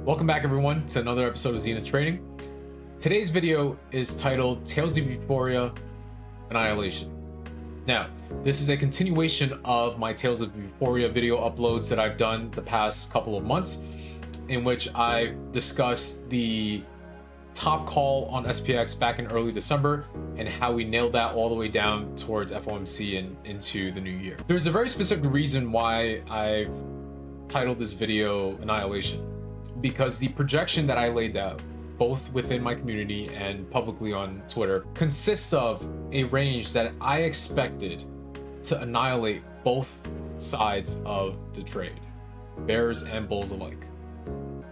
Welcome back everyone to another episode of Xenith Trading. Today's video is titled Tales of Euphoria, Annihilation. Now, this is a continuation of my Tales of Euphoria video uploads that I've done the past couple of months, in which I've discussed the top call on SPX back in early December and how we nailed that all the way down towards FOMC and into the new year. There's a very specific reason why I've titled this video Annihilation. Because the projection that I laid out, both within my community and publicly on Twitter, consists of a range that I expected to annihilate both sides of the trade, bears and bulls alike.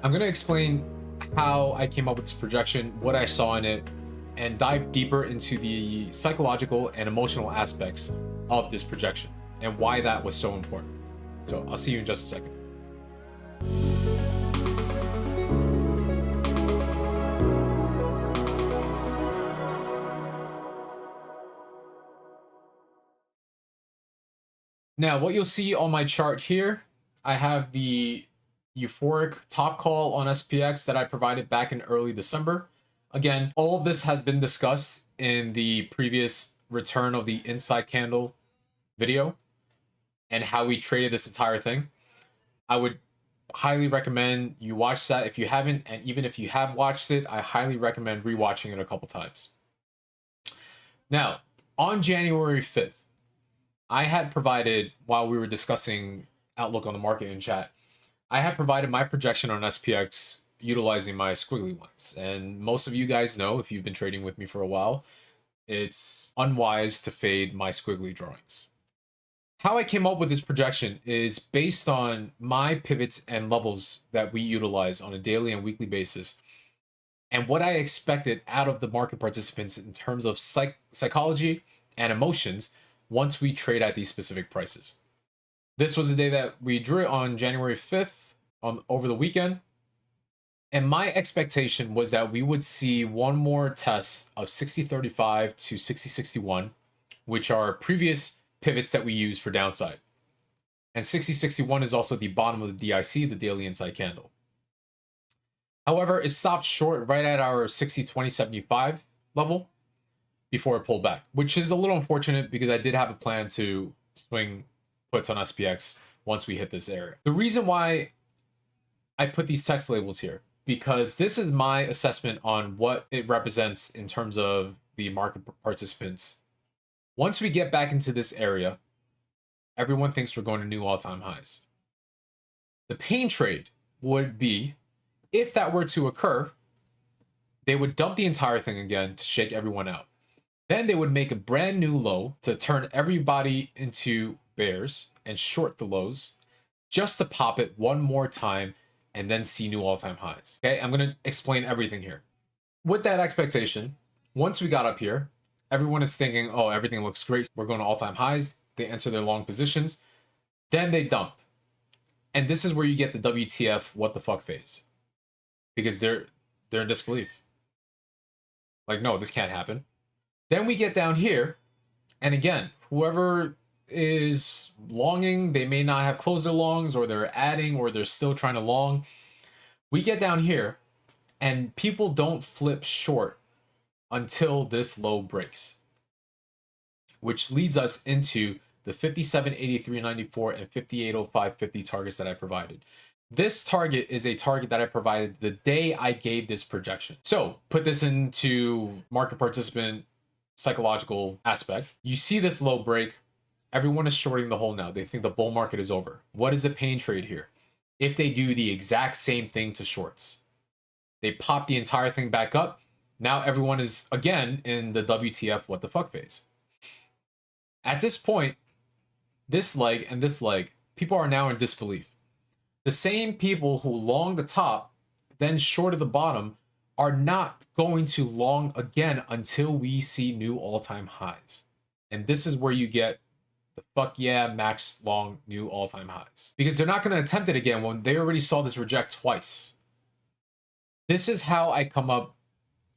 I'm going to explain how I came up with this projection, what I saw in it, and dive deeper into the psychological and emotional aspects of this projection and why that was so important. So I'll see you in just a second. Now, what you'll see on my chart here, I have the euphoric top call on SPX that I provided back in early December. Again, all of this has been discussed in the previous return of the inside candle video and how we traded this entire thing. I would highly recommend you watch that if you haven't, and even if you have watched it, I highly recommend rewatching it a couple times. Now, on January 5th, I had provided, while we were discussing outlook on the market in chat, I had provided my projection on SPX utilizing my squiggly lines. And most of you guys know, if you've been trading with me for a while, it's unwise to fade my squiggly drawings. How I came up with this projection is based on my pivots and levels that we utilize on a daily and weekly basis, and what I expected out of the market participants in terms of psychology and emotions once we trade at these specific prices. This was the day that we drew it on January 5th over the weekend. And my expectation was that we would see one more test of 60.35 to 60.61, which are previous pivots that we use for downside. And 60.61 is also the bottom of the DIC, the daily inside candle. However, it stopped short right at our 60.20.75 level before it pulled back, which is a little unfortunate because I did have a plan to swing puts on SPX once we hit this area. The reason why I put these text labels here, because this is my assessment on what it represents in terms of the market participants. Once we get back into this area, everyone thinks we're going to new all-time highs. The pain trade would be, if that were to occur, they would dump the entire thing again to shake everyone out. Then they would make a brand new low to turn everybody into bears and short the lows just to pop it one more time and then see new all-time highs. Okay, I'm going to explain everything here. With that expectation, once we got up here, everyone is thinking, oh, everything looks great. We're going to all-time highs. They enter their long positions. Then they dump. And this is where you get the WTF what the fuck phase. Because they're in disbelief. Like, no, this can't happen. Then we get down here, and again, whoever is longing, they may not have closed their longs, or they're adding, or they're still trying to long. We get down here, and people don't flip short until this low breaks, which leads us into the 57.83.94 and 58.05.50 targets that I provided. This target is a target that I provided the day I gave this projection. So put this into market participant psychological aspect. You see this low break, everyone is shorting the whole now. They think the bull market is over. What is the pain trade here? If they do the exact same thing to shorts, they pop the entire thing back up. Now everyone is again in the WTF what the fuck phase. At this point, this leg and this leg, people are now in disbelief. The same people who long the top, then shorted the bottom, are not going to long again until we see new all-time highs. And this is where you get the fuck yeah, max long new all-time highs. Because they're not going to attempt it again when they already saw this reject twice. This is how I come up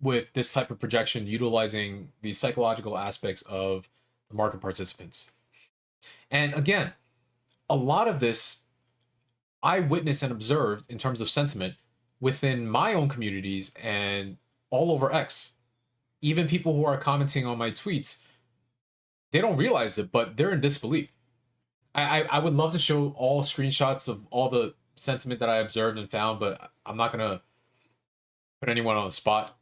with this type of projection utilizing the psychological aspects of the market participants. And again, a lot of this I witnessed and observed in terms of sentiment within my own communities and all over X. Even people who are commenting on my tweets, they don't realize it, but they're in disbelief. I would love to show all screenshots of all the sentiment that I observed and found, but I'm not gonna put anyone on the spot.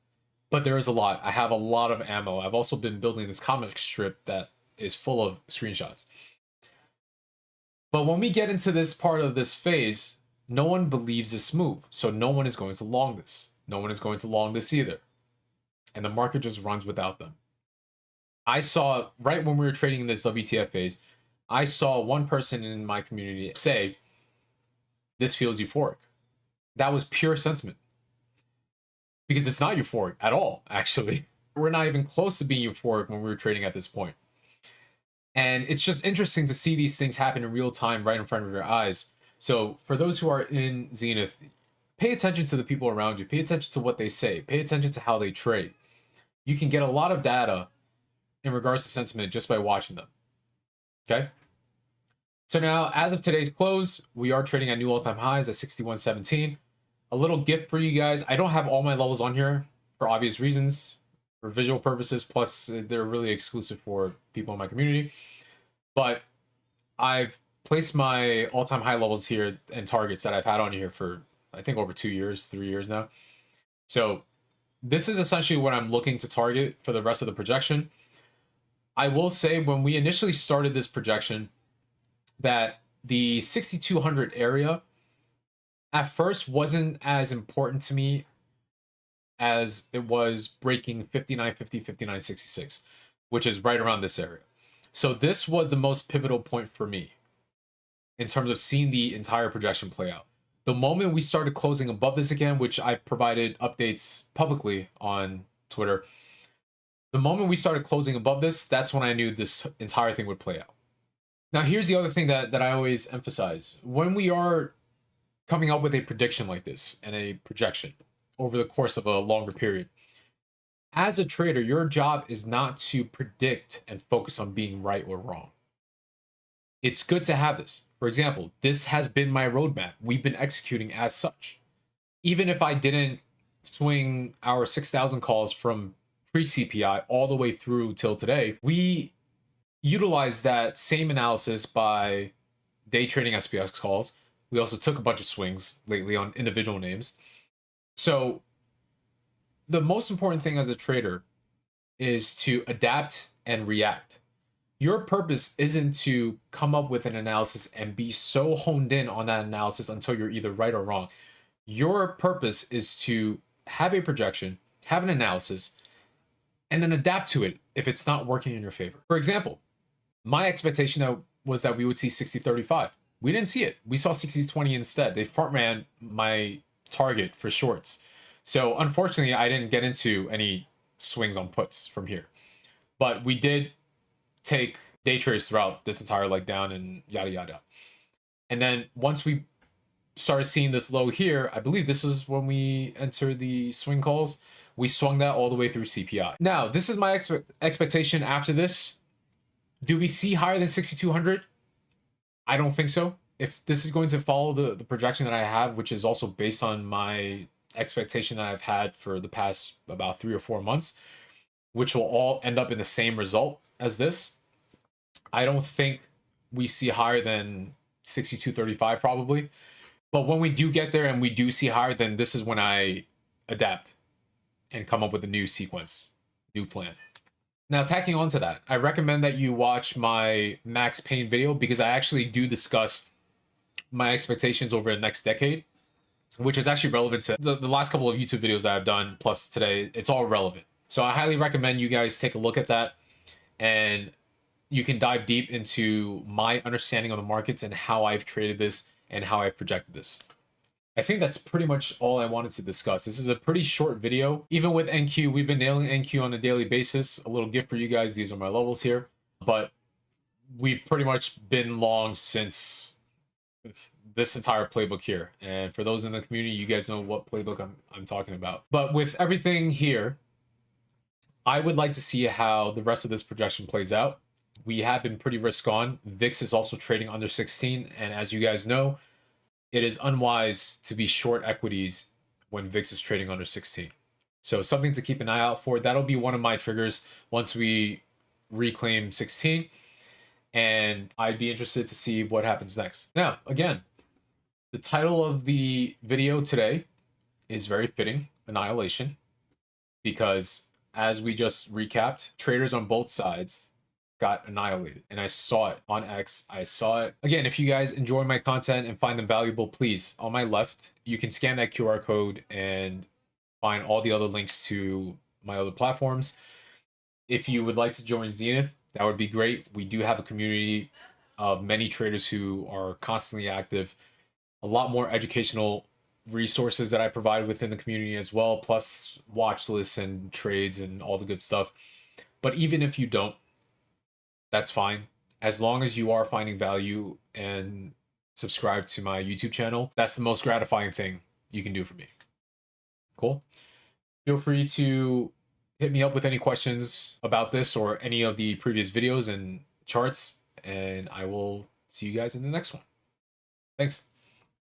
But there is a lot. I have a lot of ammo. I've also been building this comic strip that is full of screenshots. But when we get into this part of this phase, no one believes this move. So no one is going to long this. No one is going to long this either. And the market just runs without them. I saw, right when we were trading in this WTF phase, I saw one person in my community say, this feels euphoric. That was pure sentiment. Because it's not euphoric at all, actually. We're not even close to being euphoric when we were trading at this point. And it's just interesting to see these things happen in real time right in front of your eyes. So for those who are in Xenith, pay attention to the people around you. Pay attention to what they say. Pay attention to how they trade. You can get a lot of data in regards to sentiment just by watching them. Okay? So now, as of today's close, we are trading at new all-time highs at 61.17. A little gift for you guys. I don't have all my levels on here for obvious reasons, for visual purposes, plus they're really exclusive for people in my community. But I've placed my all-time high levels here and targets that I've had on here for, I think, over 2 years, 3 years now. So this is essentially what I'm looking to target for the rest of the projection. I will say when we initially started this projection that the 6,200 area at first wasn't as important to me as it was breaking 59.50, 59.66, which is right around this area. So this was the most pivotal point for me in terms of seeing the entire projection play out. The moment we started closing above this again, which I've provided updates publicly on Twitter, the moment we started closing above this, that's when I knew this entire thing would play out. Now, here's the other thing that I always emphasize. When we are coming up with a prediction like this and a projection over the course of a longer period, as a trader, your job is not to predict and focus on being right or wrong. It's good to have this. For example, this has been my roadmap. We've been executing as such. Even if I didn't swing our 6,000 calls from pre-CPI all the way through till today, we utilize that same analysis by day trading SPX calls. We also took a bunch of swings lately on individual names. So the most important thing as a trader is to adapt and react. Your purpose isn't to come up with an analysis and be so honed in on that analysis until you're either right or wrong. Your purpose is to have a projection, have an analysis, and then adapt to it if it's not working in your favor. For example, my expectation was that we would see 60.35. We didn't see it. We saw 60.20 instead. They front ran my target for shorts. So unfortunately, I didn't get into any swings on puts from here. But we did take day trades throughout this entire leg down and yada yada. And then once we started seeing this low here, I believe this is when we entered the swing calls. We swung that all the way through CPI. Now, this is my expectation after this. Do we see higher than 6,200? I don't think so. If this is going to follow the projection that I have, which is also based on my expectation that I've had for the past about 3 or 4 months, which will all end up in the same result as this, I don't think we see higher than 62.35 probably. But when we do get there and we do see higher, then this is when I adapt and come up with a new sequence, new plan. Now, tacking on to that, I recommend that you watch my Max Payne video because I actually do discuss my expectations over the next decade, which is actually relevant to the last couple of YouTube videos that I've done, plus today. It's all relevant. So I highly recommend you guys take a look at that, and you can dive deep into my understanding of the markets and how I've traded this and how I've projected this. I think that's pretty much all I wanted to discuss. This is a pretty short video. Even with NQ, we've been nailing NQ on a daily basis. A little gift for you guys. These are my levels here. But we've pretty much been long since this entire playbook here. And for those in the community, you guys know what playbook I'm talking about. But with everything here, I would like to see how the rest of this projection plays out. We have been pretty risk on. VIX is also trading under 16. And as you guys know, it is unwise to be short equities when VIX is trading under 16. So something to keep an eye out for. That'll be one of my triggers once we reclaim 16. And I'd be interested to see what happens next. Now, again, the title of the video today is very fitting, Annihilation, because as we just recapped, traders on both sides got annihilated. And I saw it on X. I saw it. Again, if you guys enjoy my content and find them valuable, please, on my left, you can scan that QR code and find all the other links to my other platforms. If you would like to join Xenith, that would be great. We do have a community of many traders who are constantly active. A lot more educational resources that I provide within the community as well, plus watch lists and trades and all the good stuff. But even if you don't, that's fine. As long as you are finding value and subscribe to my YouTube channel, that's the most gratifying thing you can do for me. Cool. Feel free to hit me up with any questions about this or any of the previous videos and charts, and I will see you guys in the next one. Thanks.